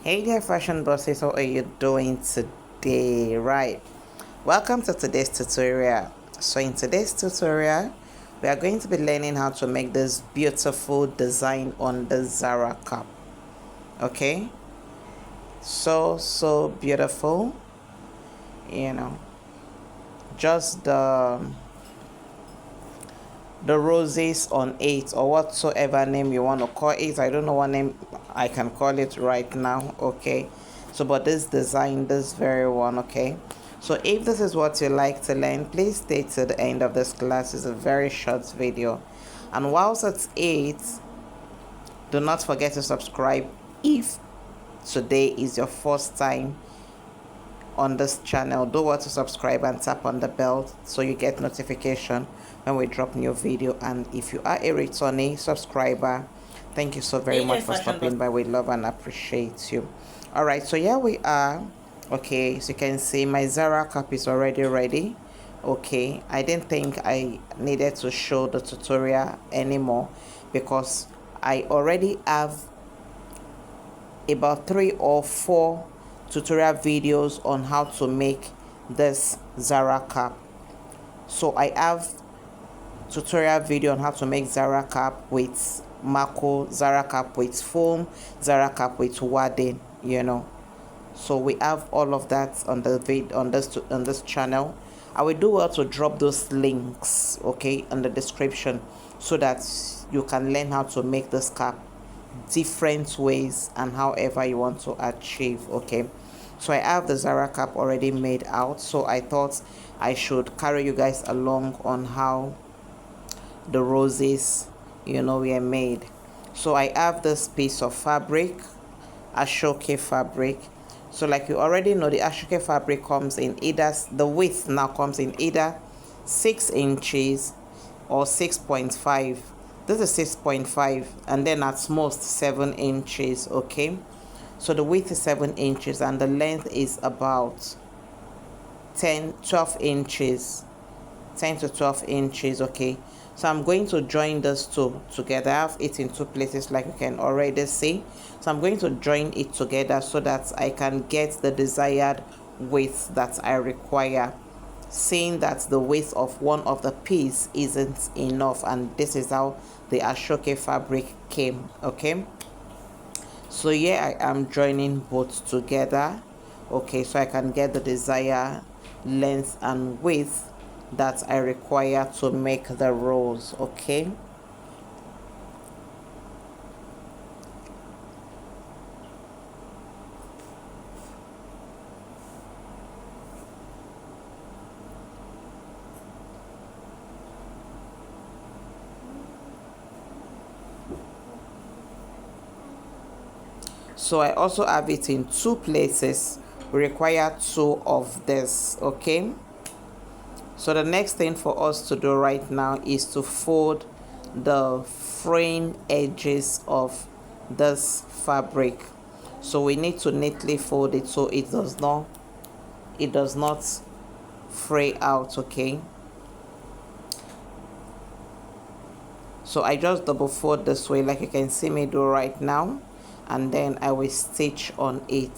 Hey there, fashion bosses, how are you doing today? Right, welcome to today's tutorial. So in today's tutorial, we are going to be learning how to make this beautiful design on the Zara cup. Okay, so beautiful, you know, just the roses on it, or whatsoever name you want to call it. I don't know what name I can call it right now. Okay, so but this design, this very one. Okay, so if this is what you like to learn, please stay to the end of this class. It's a very short video, and whilst it's it, do not forget to subscribe if today is your first time on this channel. Do want to subscribe and tap on the bell so you get notification when we drop new video. And if you are a returning subscriber, thank you so very much for stopping by. We love and appreciate you. All right, so here we are. Okay, so you can see my Zara cup is already ready. Okay, I didn't think I needed to show the tutorial anymore because I already have about 3 or 4 tutorial videos on how to make this Zara cap. So I have tutorial video on how to make Zara cap with Mako, Zara cap with foam, Zara cap with wadding, so we have all of that on the on this channel. I will do well to drop those links, okay, in the description so that you can learn how to make this cap different ways and however you want to achieve. Okay, so I have the Zara cap already made out, so I thought I should carry you guys along on how the roses were made. So I have this piece of fabric, ashoke fabric. So like you already know, the ashoke fabric comes in either, the width now comes in either 6 inches or 6.5. This is 6.5, and then at most 7 inches. Okay, so the width is 7 inches and the length is about 12 inches, 10 to 12 inches. Okay, so I'm going to join these two together. I have it in 2 places like you can already see. So I'm going to join it together so that I can get the desired width that I require, seeing that the width of one of the piece isn't enough, and this is how the ashoke fabric came. Okay, so here I am joining both together, okay, so I can get the desired length and width that I require to make the rolls. Okay, so I also have it in 2 places. We require 2 of this. Okay, so the next thing for us to do right now is to fold the fraying edges of this fabric. So we need to neatly fold it so it does not fray out. Okay, so I just double fold this way like you can see me do right now, and then I will stitch on it.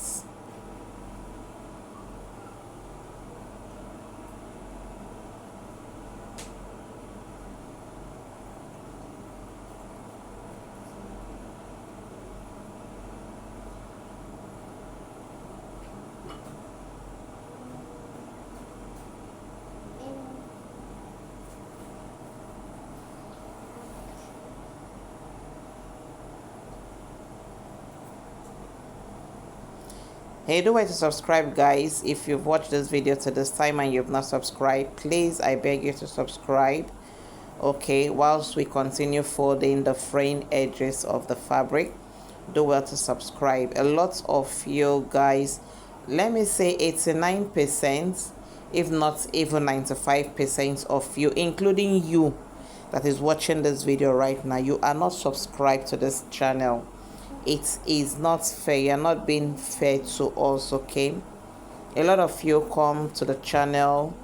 Hey, do wait to subscribe, guys. If you've watched this video to this time and you've not subscribed, please, I beg you to subscribe. Okay, whilst we continue folding the fraying edges of the fabric, do well to subscribe. A lot of you guys, let me say 89%, if not even 95% of you, including you that is watching this video right now, you are not subscribed to this channel. It is not fair. You're not being fair to us. Okay, a lot of you come to the channel,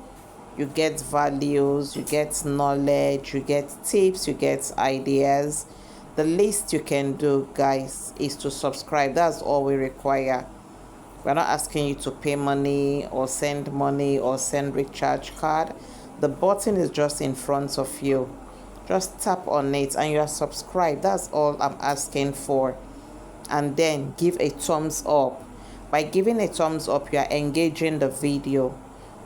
you get values, you get knowledge, you get tips, you get ideas the least you can do, guys, is to subscribe. That's all we require. We're not asking you to pay money or send recharge card. The button is just in front of you. Just tap on it and you are subscribed. That's all I'm asking for. And then give a thumbs up. By giving a thumbs up, you are engaging the video.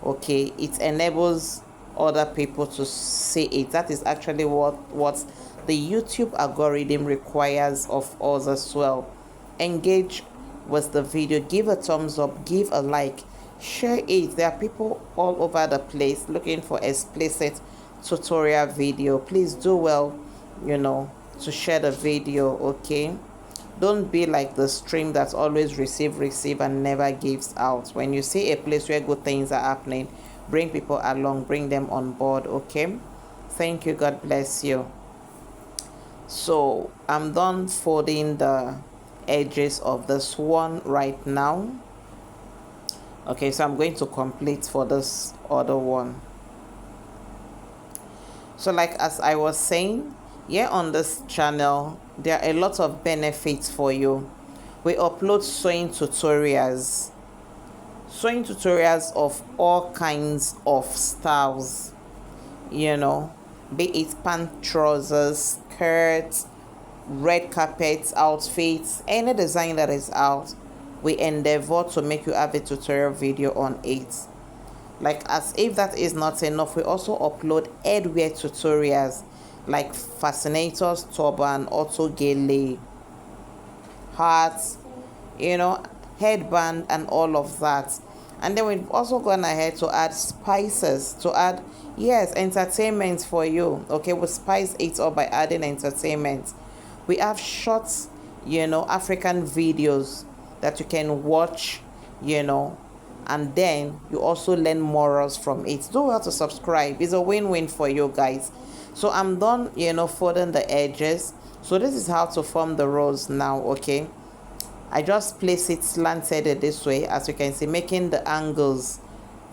Okay, it enables other people to see it. That is actually what the YouTube algorithm requires of us as well. Engage with the video, give a thumbs up, give a like, share it. There are people all over the place looking for explicit tutorial video. Please do well, to share the video. Okay, don't be like the stream that's always receive and never gives out. When you see a place where good things are happening, bring people along, bring them on board. Okay, thank you, God bless you. So I'm done folding the edges of this one right now. Okay, so I'm going to complete for this other one. So like as I was saying, here on this channel there are a lot of benefits for you. We upload sewing tutorials of all kinds of styles, be it pant, trousers, skirts, red carpets, outfits, any design that is out. We endeavor to make you have a tutorial video on it. Like as if that is not enough, we also upload headwear tutorials like fascinators, turban, auto gele, hats, headband, and all of that. And then we've also gone ahead to add spices, to add entertainment for you. Okay, we spice it up by adding entertainment. We have shorts, African videos that you can watch, and then you also learn morals from it. Do well to subscribe. It's a win-win for you guys. So I'm done, folding the edges. So this is how to form the rows now. Okay, I just place it slanted this way, as you can see, making the angles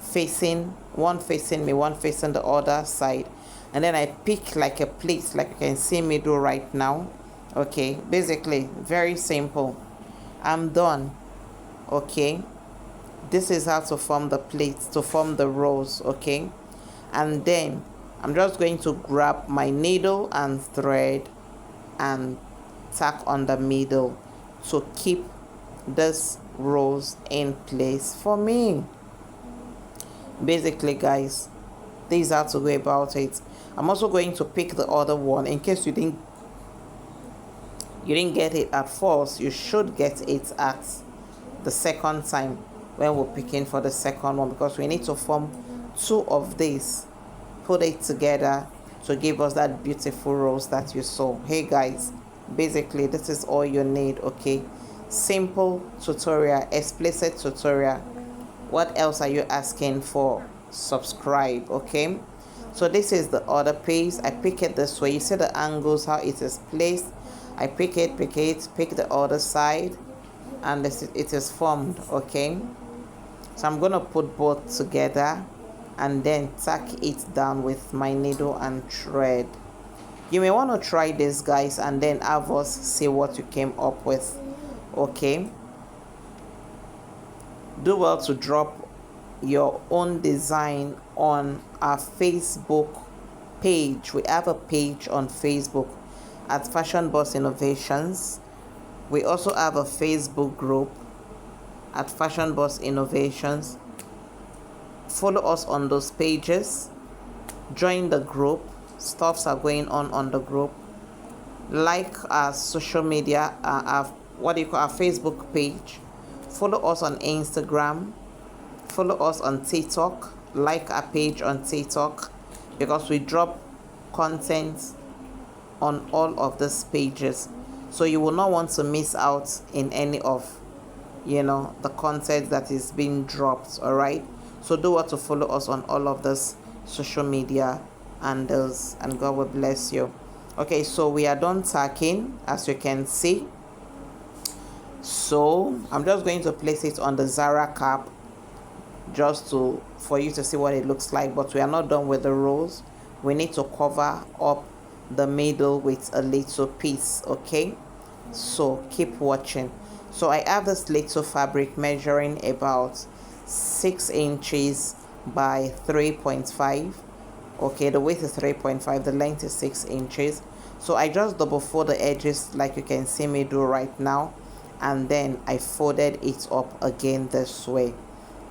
facing, one facing me, one facing the other side. And then I pick like a plate, like you can see me do right now. Okay, basically very simple. I'm done. Okay, this is how to form the plates, to form the rows. Okay, and then I'm just going to grab my needle and thread and tack on the middle to keep this rows in place for me. Basically, guys, this is how to go about it. I'm also going to pick the other one in case you didn't get it at first. You should get it at the second time when we're picking for the second one, because we need to form two of these, put it together to give us that beautiful rows that you saw. Hey guys, basically this is all you need. Okay, simple tutorial, explicit tutorial. What else are you asking for? Subscribe. Okay, so this is the other piece. I pick it this way. You see the angles, how it is placed. I pick it, pick the other side, and it is formed. Okay, so I'm gonna put both together and then tack it down with my needle and thread. You may want to try this, guys, and then have us see what you came up with. Okay, do well to drop your own design on our Facebook page. We have a page on Facebook at Fashion Boss Innovations. We also have a Facebook group at Fashion Boss Innovations. Follow us on those pages, join the group. Stuffs are going on the group. Like our social media, our Facebook page. Follow us on Instagram, follow us on TikTok, like our page on TikTok, because we drop content on all of these pages, so you will not want to miss out in any of the content that is being dropped. All right, so do what to follow us on all of this social media handles, and God will bless you. Okay, so we are done tacking, as you can see. So I'm just going to place it on the Zara cap just for you to see what it looks like, but we are not done with the rows. We need to cover up the middle with a little piece. Okay, so keep watching. So I have this little fabric measuring about 6 inches by 3.5. Okay, the width is 3.5, the length is 6 inches. So I just double fold the edges like you can see me do right now, and then I folded it up again this way.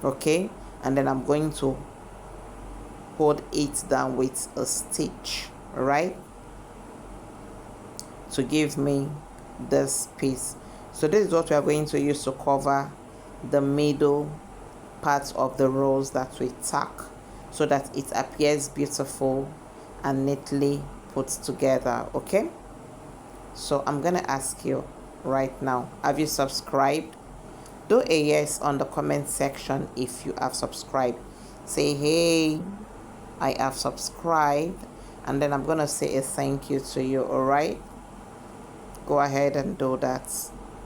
Okay, and then I'm going to hold it down with a stitch, right, to give me this piece. So this is what we are going to use to cover the middle part of the rose that we tack, so that it appears beautiful and neatly put together. Okay, so I'm gonna ask you right now, have you subscribed? Do a yes on the comment section if you have subscribed. Say, hey, I have subscribed, and then I'm gonna say a thank you to you. All right, go ahead and do that.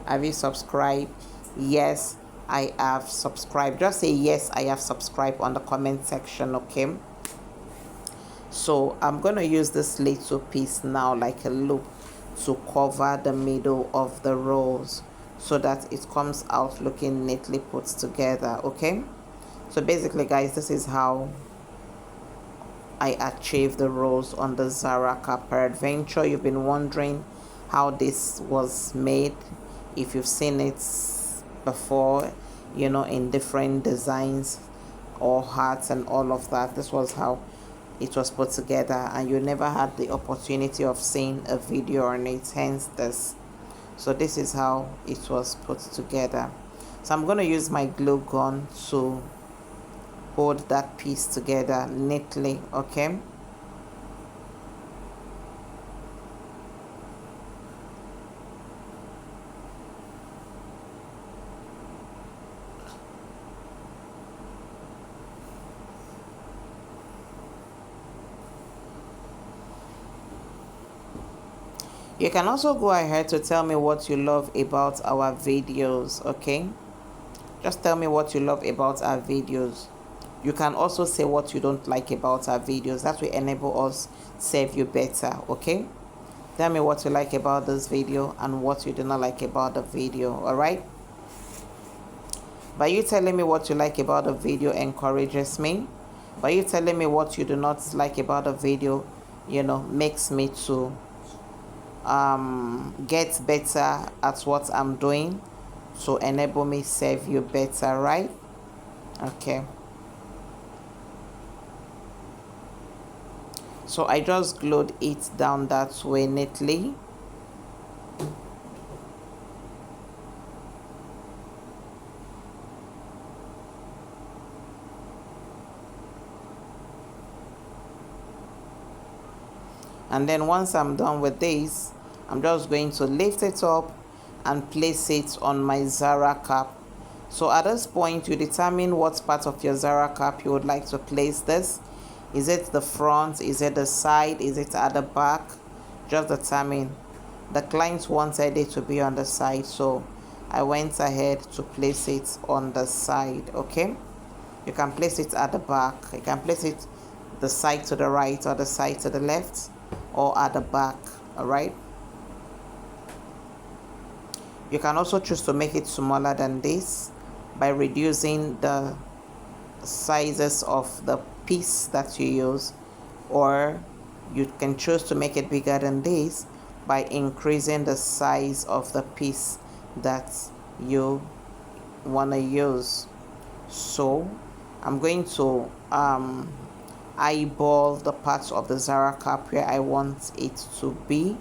Have you subscribed? Yes, I have subscribed. Just say yes, I have subscribed on the comment section. Okay, so I'm gonna use this little piece now like a loop to cover the middle of the rose, so that it comes out looking neatly put together. Okay, so basically guys, this is how I achieved the rose on the Zara cap. Peradventure you've been wondering how this was made. If you've seen it before, you know, in different designs or hearts and all of that, this was how it was put together, and you never had the opportunity of seeing a video on it, hence this. So this is how it was put together. So I'm going to use my glue gun to hold that piece together neatly. Okay, you can also go ahead to tell me what you love about our videos. Okay, just tell me what you love about our videos. You can also say what you don't like about our videos. That will enable us serve you better. Okay, tell me what you like about this video and what you do not like about the video. All right, by you telling me what you like about the video encourages me. By you telling me what you do not like about the video, you know, makes me to get better at what I'm doing, to enable me serve you better, right? Okay, so I just glued it down that way neatly. And then once I'm done with this, I'm just going to lift it up and place it on my Zara cap. So at this point, you determine what part of your Zara cap you would like to place this. Is it the front? Is it the side? Is it at the back? Just determine. The client wanted it to be on the side, so I went ahead to place it on the side. Okay, you can place it at the back. You can place it the side to the right or the side to the left, or at the back. All right, you can also choose to make it smaller than this by reducing the sizes of the piece that you use, or you can choose to make it bigger than this by increasing the size of the piece that you want to use. So I'm going to eyeball the parts of the Zara cap where I want it to be,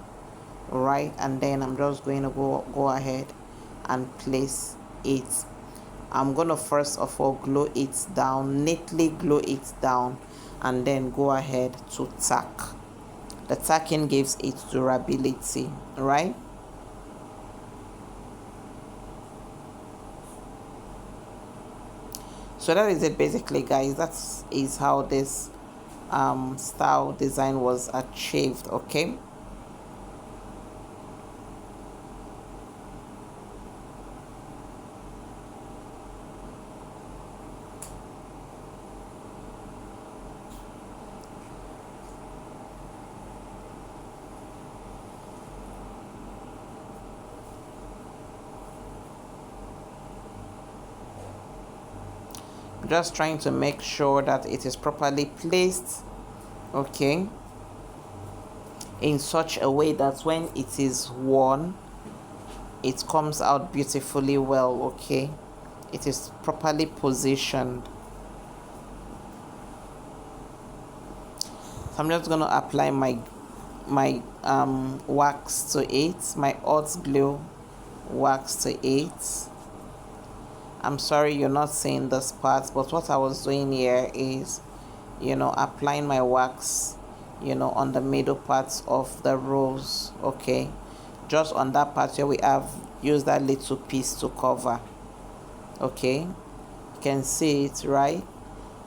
right, and then I'm just going to go ahead and place it. I'm going to first of all glue it down, neatly glue it down, and then go ahead to tack. The tacking gives it durability, right? So that is it basically, guys. That is how this style design was achieved. Okay, Just trying to make sure that it is properly placed, okay, in such a way that when it is worn, it comes out beautifully well, okay. It is properly positioned. So I'm just going to apply my wax to it, my hot glue wax to it. I'm sorry you're not seeing this part, but what I was doing here is, applying my wax, on the middle parts of the rose, okay, just on that part where we have used that little piece to cover, okay. You can see it, right?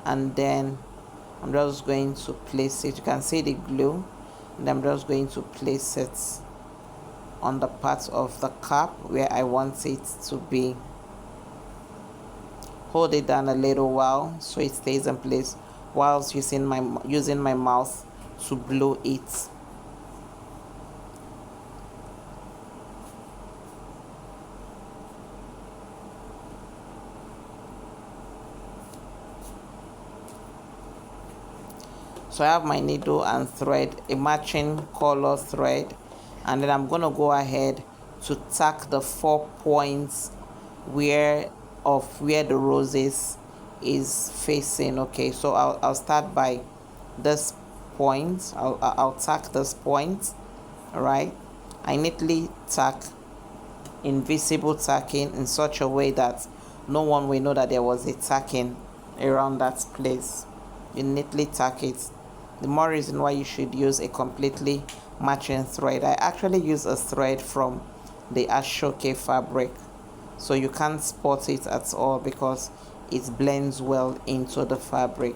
And then I'm just going to place it. You can see the glue, and I'm just going to place it on the part of the cap where I want it to be. Hold it down a little while so it stays in place, whilst using my mouth to blow it. So I have my needle and thread, a matching color thread, and then I'm going to go ahead to tack the 4 points where the roses is facing, okay. So I'll start by this point. I'll tack this point, all right. I neatly tack, invisible tacking, in such a way that no one will know that there was a tacking around that place. You neatly tack it. The more reason why you should use a completely matching thread. I actually use a thread from the Ashoke fabric, so you can't spot it at all because it blends well into the fabric.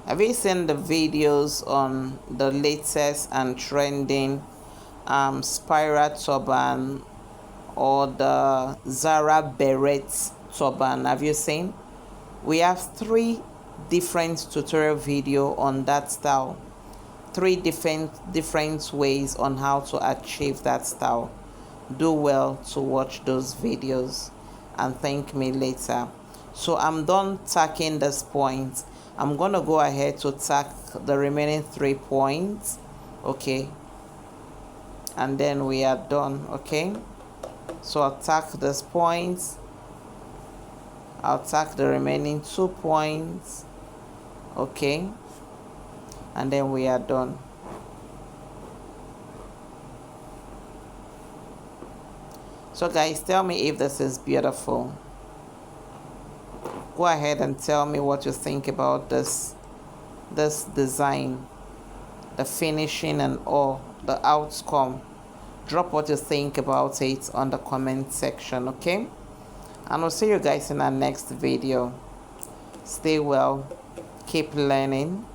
Have you seen the videos on the latest and trending spiral turban or the Zara beret turban? Have you seen? We have 3 different tutorial video on that style. 3 different ways on how to achieve that style. Do well to watch those videos and thank me later. So I'm done tacking this point. I'm gonna go ahead to tack the remaining 3 points, okay, and then we are done, okay. So I'll tack this point, I'll tack the remaining 2 points, okay, and then we are done. So guys, tell me if this is beautiful. Go ahead and tell me what you think about this design, the finishing and all, the outcome. Drop what you think about it on the comment section, okay. And I'll see you guys in our next video. Stay well, keep learning.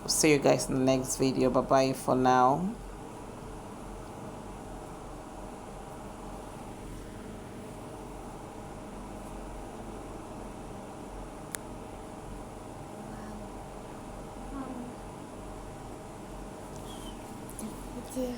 See you guys in the next video. Bye bye for now. Wow.